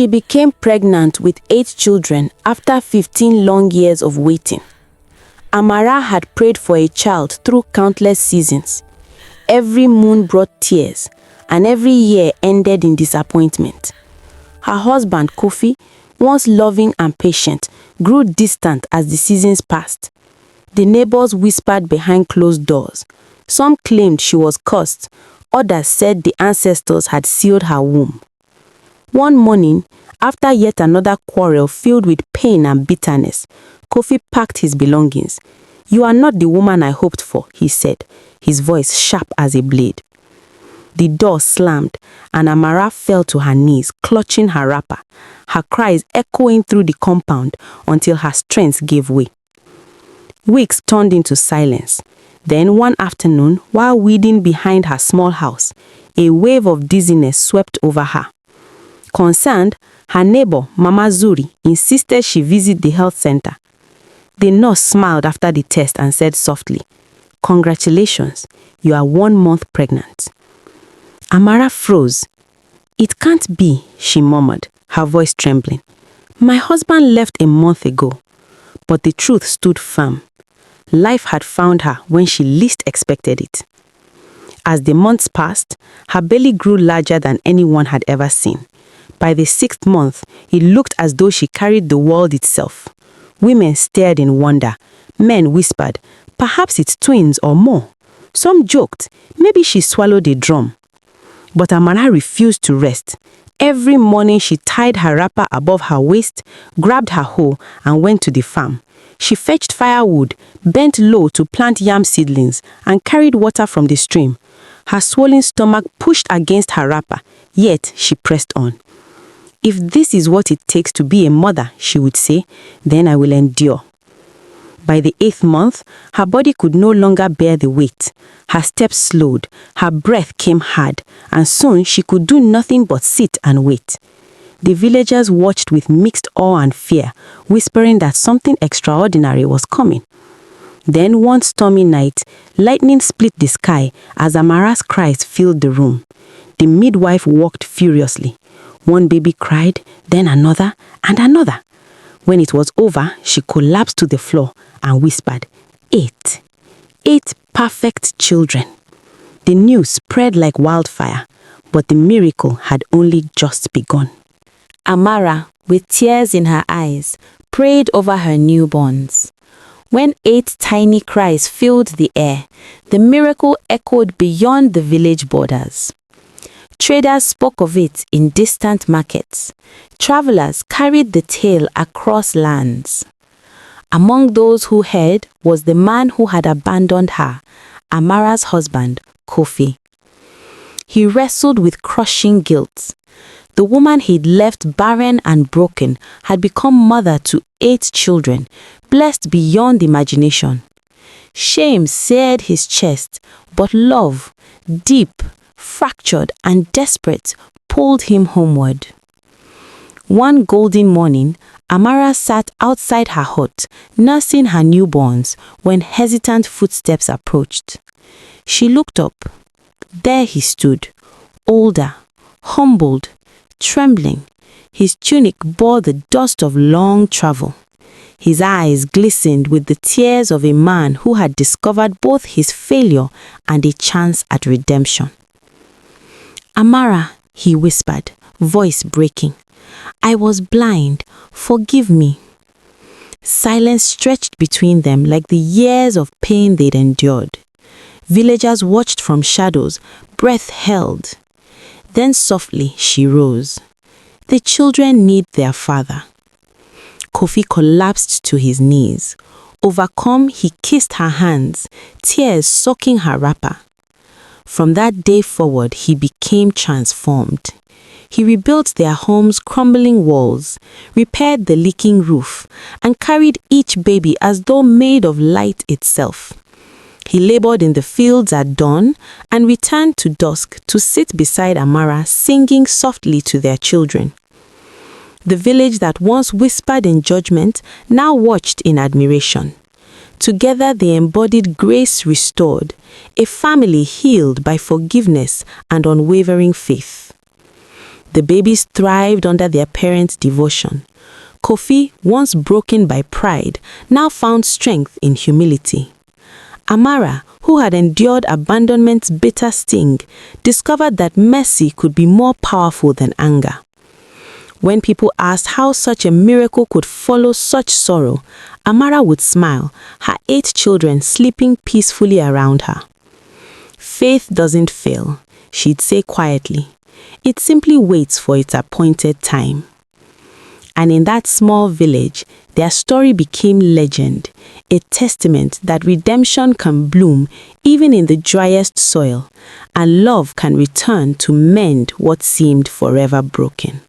She became pregnant with 8 children after 15 long years of waiting. Amara had prayed for a child through countless seasons. Every moon brought tears, and every year ended in disappointment. Her husband, Kofi, once loving and patient, grew distant as the seasons passed. The neighbors whispered behind closed doors. Some claimed she was cursed, others said the ancestors had sealed her womb. One morning, after yet another quarrel filled with pain and bitterness, Kofi packed his belongings. "You are not the woman I hoped for," he said, his voice sharp as a blade. The door slammed, and Amara fell to her knees, clutching her wrapper, her cries echoing through the compound until her strength gave way. Weeks turned into silence. Then one afternoon, while weeding behind her small house, a wave of dizziness swept over her. Concerned, her neighbor, Mama Zuri, insisted she visit the health center. The nurse smiled after the test and said softly, "Congratulations, you are 1 month pregnant." Amara froze. "It can't be," she murmured, her voice trembling. "My husband left a month ago." But the truth stood firm. Life had found her when she least expected it. As the months passed, her belly grew larger than anyone had ever seen. By the 6th month, it looked as though she carried the world itself. Women stared in wonder. Men whispered, "Perhaps it's twins or more." Some joked, "Maybe she swallowed a drum." But Amara refused to rest. Every morning she tied her wrapper above her waist, grabbed her hoe, and went to the farm. She fetched firewood, bent low to plant yam seedlings, and carried water from the stream. Her swollen stomach pushed against her wrapper, yet she pressed on. "If this is what it takes to be a mother," she would say, "then I will endure." By the 8th month, her body could no longer bear the weight. Her steps slowed, her breath came hard, and soon she could do nothing but sit and wait. The villagers watched with mixed awe and fear, whispering that something extraordinary was coming. Then one stormy night, lightning split the sky as Amara's cries filled the room. The midwife walked furiously. One baby cried, then another and another. When it was over, she collapsed to the floor and whispered, 8. 8 perfect children. The news spread like wildfire, but the miracle had only just begun. Amara, with tears in her eyes, prayed over her newborns. When 8 tiny cries filled the air, the miracle echoed beyond the village borders. Traders spoke of it in distant markets. Travelers carried the tale across lands. Among those who heard was the man who had abandoned her, Amara's husband, Kofi. He wrestled with crushing guilt. The woman he'd left barren and broken had become mother to 8 children, blessed beyond imagination. Shame seared his chest, but love, deep, fractured and desperate, pulled him homeward. One golden morning, Amara sat outside her hut, nursing her newborns, when hesitant footsteps approached. She looked up. There he stood, older, humbled, trembling. His tunic bore the dust of long travel. His eyes glistened with the tears of a man who had discovered both his failure and a chance at redemption. "Amara," he whispered, voice breaking. "I was blind. Forgive me." Silence stretched between them like the years of pain they'd endured. Villagers watched from shadows, breath held. Then softly she rose. "The children need their father." Kofi collapsed to his knees. Overcome, he kissed her hands, tears soaking her wrapper. From that day forward, he became transformed. He rebuilt their home's crumbling walls, repaired the leaking roof, and carried each baby as though made of light itself. He labored in the fields at dawn and returned to dusk to sit beside Amara, singing softly to their children. The village that once whispered in judgment now watched in admiration. Together they embodied grace restored, a family healed by forgiveness and unwavering faith. The babies thrived under their parents' devotion. Kofi, once broken by pride, now found strength in humility. Amara, who had endured abandonment's bitter sting, discovered that mercy could be more powerful than anger. When people asked how such a miracle could follow such sorrow, Amara would smile, her 8 children sleeping peacefully around her. Faith doesn't fail, she'd say quietly. It simply waits for its appointed time. And in that small village, their story became legend, a testament that redemption can bloom even in the driest soil, and love can return to mend what seemed forever broken.